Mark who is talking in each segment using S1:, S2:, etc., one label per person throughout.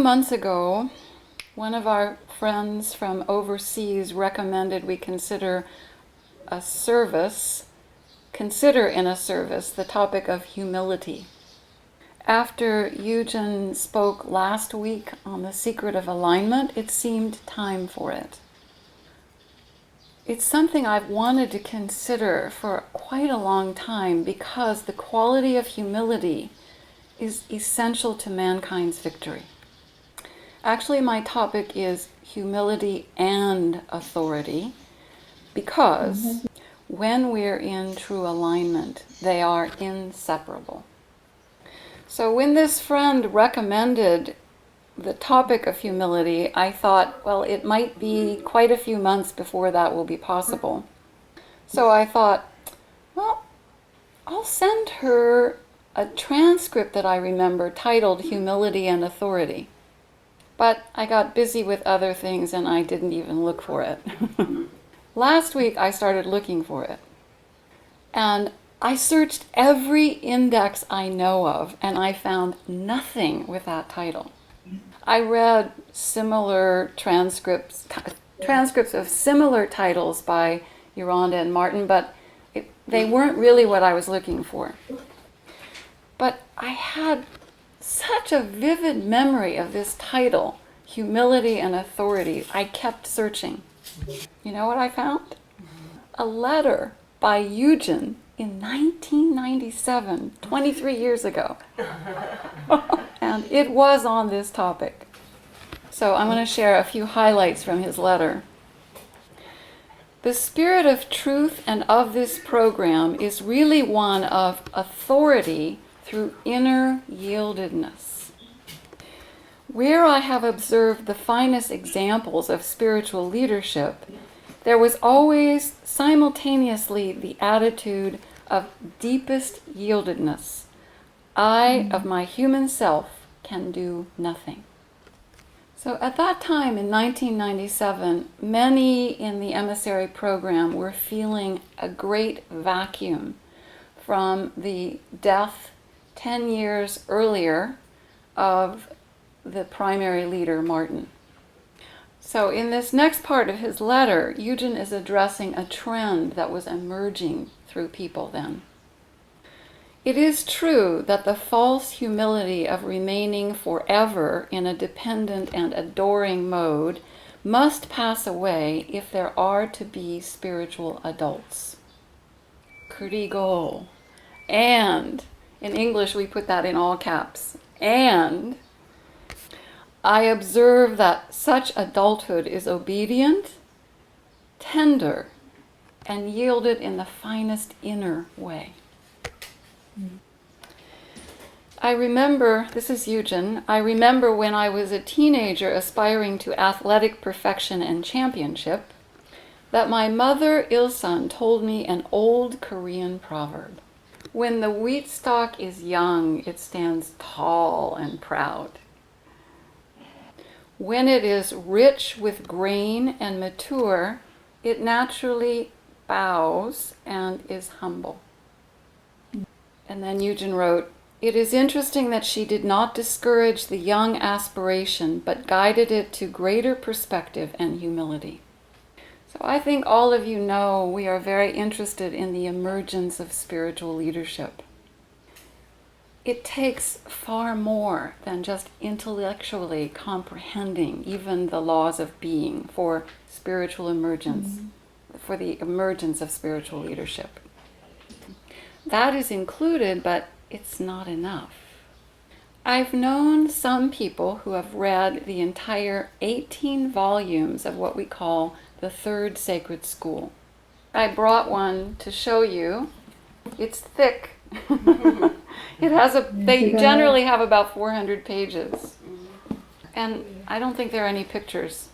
S1: months ago, one of our friends from overseas recommended we consider in a service the topic of humility. After Eugen spoke last week on the secret of alignment, it seemed time for it. It's something I've wanted to consider for quite a long time because the quality of humility is essential to mankind's victory. Actually, my topic is humility and authority because when we're in true alignment, they are inseparable. So when this friend recommended the topic of humility, I thought, well, it might be quite a few months before that will be possible. So I thought, well, I'll send her a transcript that I remember titled Humility and Authority. But I got busy with other things and I didn't even look for it. Last week I started looking for it. And I searched every index I know of and I found nothing with that title. I read similar transcripts of similar titles by Yolanda and Martin, but they weren't really what I was looking for. But I had such a vivid memory of this title, Humility and Authority. I kept searching. You know what I found? A letter by Eugen in 1997, 23 years ago. And it was on this topic. So I'm going to share a few highlights from his letter. The spirit of truth and of this program is really one of authority through inner yieldedness. Where I have observed the finest examples of spiritual leadership, there was always simultaneously the attitude of deepest yieldedness. I, of my human self, can do nothing. So at that time in 1997, many in the emissary program were feeling a great vacuum from the death 10 years earlier of the primary leader, Martin. So in this next part of his letter, Eugen is addressing a trend that was emerging through people then. It is true that the false humility of remaining forever in a dependent and adoring mode must pass away if there are to be spiritual adults. 그리고, and, in English we put that in all caps, and I observe that such adulthood is obedient, tender, and yielded in the finest inner way. I remember, this is Eugen, I remember when I was a teenager aspiring to athletic perfection and championship, that my mother Ilsan told me an old Korean proverb. When the wheat stalk is young, it stands tall and proud. When it is rich with grain and mature, it naturally bows and is humble. And then Eugen wrote, it is interesting that she did not discourage the young aspiration, but guided it to greater perspective and humility. So I think all of you know we are very interested in the emergence of spiritual leadership. It takes far more than just intellectually comprehending even the laws of being for spiritual emergence, for the emergence of spiritual leadership. That is included, but it's not enough. I've known some people who have read the entire 18 volumes of what we call the Third Sacred School. I brought one to show you. It's thick. They generally have about 400 pages. And I don't think there are any pictures.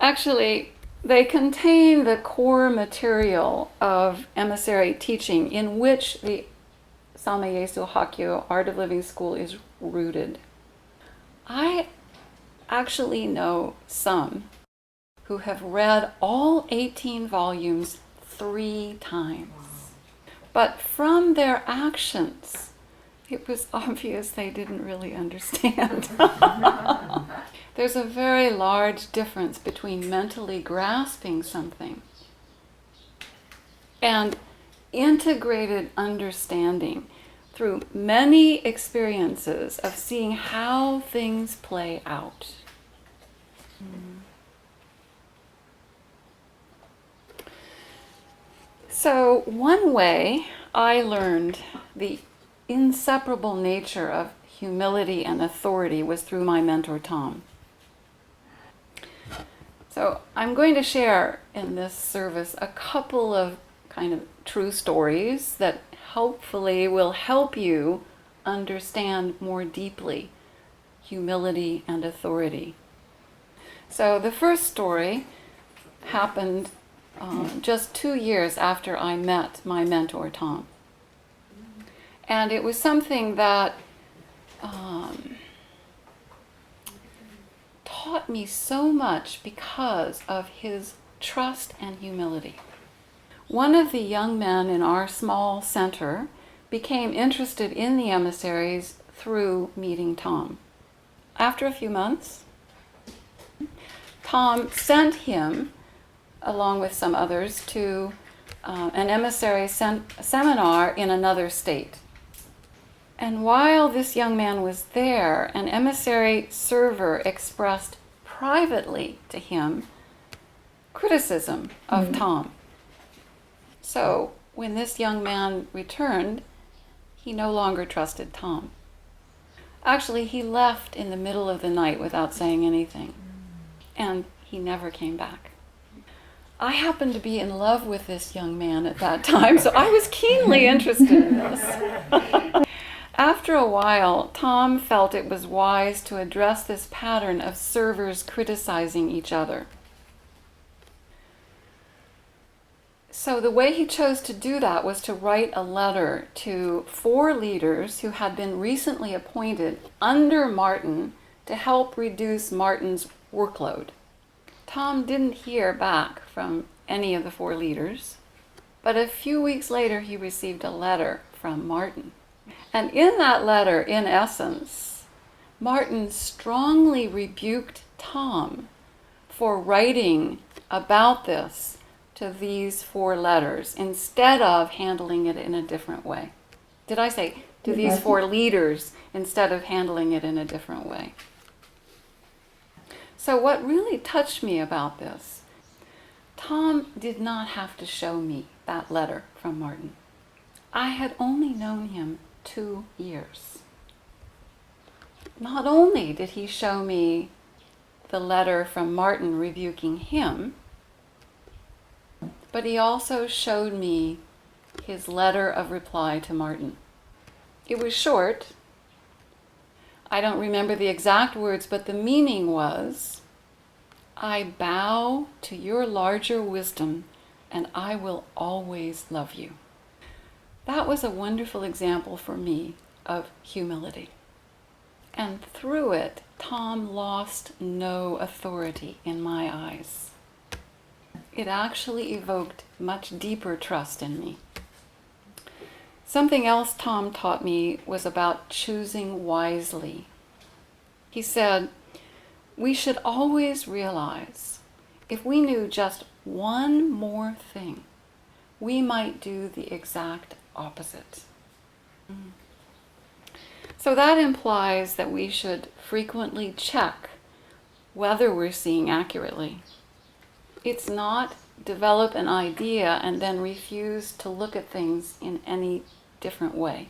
S1: Actually, they contain the core material of emissary teaching in which the 삶의예술학교, Art of Living School, is rooted. I actually know some who have read all 18 volumes 3 times. But from their actions, it was obvious they didn't really understand. There's a very large difference between mentally grasping something and integrated understanding through many experiences of seeing how things play out. So one way I learned the inseparable nature of humility and authority was through my mentor, Tom. So I'm going to share in this service a couple of kind of true stories that hopefully will help you understand more deeply humility and authority. So the first story happened just 2 years after I met my mentor, Tom. And it was something that taught me so much because of his trust and humility. One of the young men in our small center became interested in the emissaries through meeting Tom. After a few months, Tom sent him, along with some others, to an emissary seminar in another state. And while this young man was there, an emissary server expressed privately to him criticism of Tom. So when this young man returned, he no longer trusted Tom. Actually, he left in the middle of the night without saying anything, and he never came back. I happened to be in love with this young man at that time, so I was keenly interested in this. After a while, Tom felt it was wise to address this pattern of servers criticizing each other. So the way he chose to do that was to write a letter to 4 leaders who had been recently appointed under Martin to help reduce Martin's workload. Tom didn't hear back from any of the 4 leaders, but a few weeks later he received a letter from Martin. And in that letter, in essence, Martin strongly rebuked Tom for writing about this to these 4 letters instead of handling it in a different way. Did I say to these 4 leaders instead of handling it in a different way? So what really touched me about this, Tom did not have to show me that letter from Martin. I had only known him 2 years. Not only did he show me the letter from Martin rebuking him, but he also showed me his letter of reply to Martin. It was short. I don't remember the exact words, but the meaning was, I bow to your larger wisdom and I will always love you. That was a wonderful example for me of humility. And through it, Tom lost no authority in my eyes. It actually evoked much deeper trust in me. Something else Tom taught me was about choosing wisely. He said, we should always realize if we knew just one more thing, we might do the exact opposite. So that implies that we should frequently check whether we're seeing accurately. It's not develop an idea and then refuse to look at things in any different way.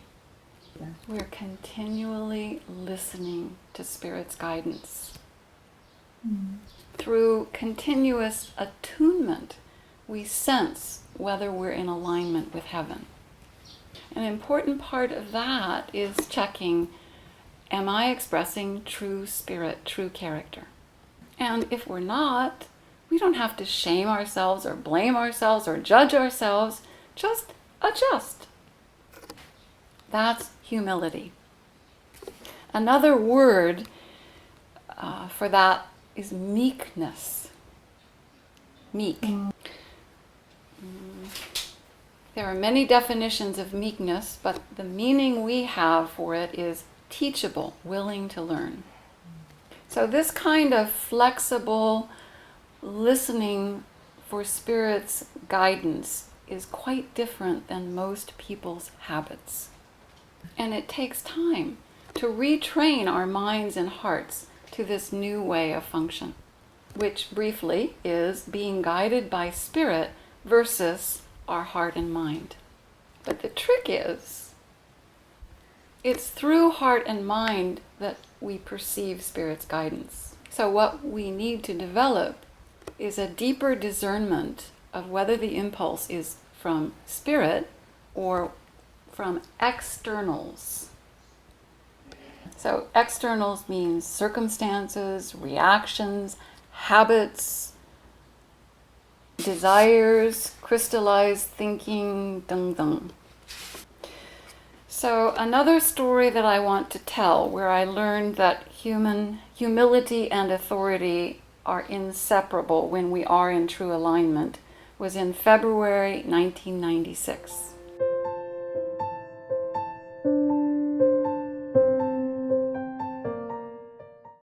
S1: We're continually listening to Spirit's guidance. Through continuous attunement, we sense whether we're in alignment with heaven. An important part of that is checking, am I expressing true spirit, true character? And if we're not, we don't have to shame ourselves or blame ourselves or judge ourselves. Just adjust. That's humility. Another word for that is meekness. Meek. There are many definitions of meekness, but the meaning we have for it is teachable, willing to learn. So this kind of flexible listening for Spirit's guidance is quite different than most people's habits. And it takes time to retrain our minds and hearts to this new way of function, which briefly is being guided by Spirit versus our heart and mind. But the trick is, it's through heart and mind that we perceive Spirit's guidance. So what we need to develop is a deeper discernment of whether the impulse is from Spirit or from externals. So externals means circumstances, reactions, habits, desires, crystallized thinking, 등등. So another story that I want to tell, where I learned that humility and authority are inseparable when we are in true alignment, was in February 1996.